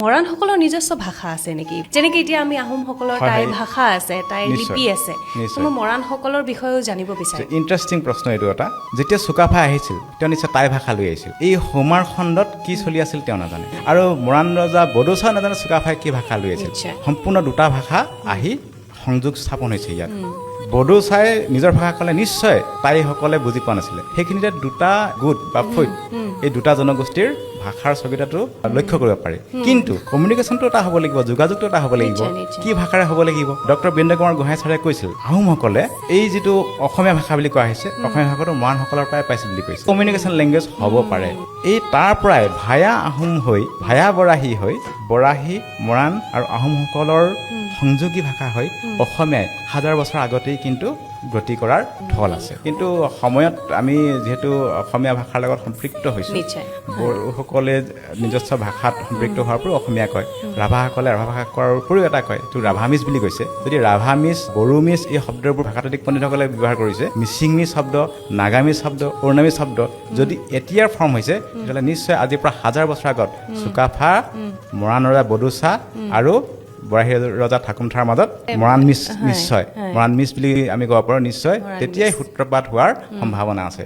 মৰাণসকলৰ নিজস্ব ভাষা আছে নেকি? যেনেকে এতিয়া আমি আহোমসকলৰ তাইৰ ভাষা আছে, তাইৰ লিপি আছে। মই মৰাণসকলৰ বিষয়েও জানিব বিচাৰিম। ইণ্টাৰেষ্টিং প্ৰশ্ন এইটো এটা। যেতিয়া চুকাফা আহিছিল তেওঁ নিশ্চয় টাই ভাষা লৈ আহিছিল। এই হোমাৰ খণ্ডত কি চলি আছিল তেওঁ নাজানে, আৰু মৰাণ ৰজা বড়োচাও নাজানে চুকাফাই কি ভাষা লৈ আছিল। সম্পূৰ্ণ দুটা ভাষা আহি সংযোগ স্থাপন হৈছে ইয়াত। বড়োচাই নিজৰ ভাষা ক'লে নিশ্চয় টাইসকলে বুজি পোৱা নাছিলে। সেইখিনিতে দুটা গোট বা ফৈদ, এই দুটা জনগোষ্ঠীৰ ভাষাৰ স্থগিতাটো লক্ষ্য কৰিব পাৰি। কিন্তু কমিউনিকেশ্যনটো এটা হ'ব লাগিব, যোগাযোগটো এটা হ'ব লাগিব। কি ভাষাৰে হ'ব লাগিব? ডক্টৰ বীৰেন্দ্ৰ কুমাৰ গোহাঁই ছাৰে কৈছিল আহোমসকলে এই যিটো অসমীয়া ভাষা বুলি কোৱা হৈছে, অসমীয়া ভাষাটো মৰাণসকলৰ পৰাই পাইছিল বুলি কৈছে। কমিউনিকেশ্যন লেংগুৱেজ হ'ব পাৰে। এই তাৰ পৰাই ভায়া আহোম হৈ, ভায়া বৰাহী হৈ, বৰাহী মৰাণ আৰু আহোমসকলৰ সংযোগী ভাষা হৈ অসমীয়াই হাজাৰ বছৰ আগতেই কিন্তু গতি কৰাৰ থল আছে। কিন্তু সময়ত আমি যিহেতু অসমীয়া ভাষাৰ লগত সম্পৃক্ত হৈছোঁ, বড়োসকলে নিজস্ব ভাষাত সম্পৃক্ত হোৱাৰ পৰাও অসমীয়া কয়, ৰাভাসকলে ৰাভা ভাষা কোৱাৰ উপৰিও এটা কয়, এইটো ৰাভামিজ বুলি কৈছে। যদি ৰাভামিজ, বড়োমিজ এই শব্দবোৰ ভাষাতাত্ত্বিক পণ্ডিতসকলে ব্যৱহাৰ কৰিছে, মিচিংমিজ শব্দ, নাগামিজ শব্দ, অৰুণামিজ শব্দ যদি এতিয়াৰ ফৰ্ম হৈছে, তেতিয়াহ'লে নিশ্চয় আজিৰ পৰা হাজাৰ বছৰ আগত চুকাফা, মৰাণ ৰজা বড়োচা আৰু বৰাহী ৰজা ঠাকুমথাৰ মাজত মৰাণ মিজ নিশ্চয়, মৰাণ মিজ বুলি আমি ক'ব পাৰোঁ নিশ্চয় তেতিয়াই সূত্ৰপাত হোৱাৰ সম্ভাৱনা আছে।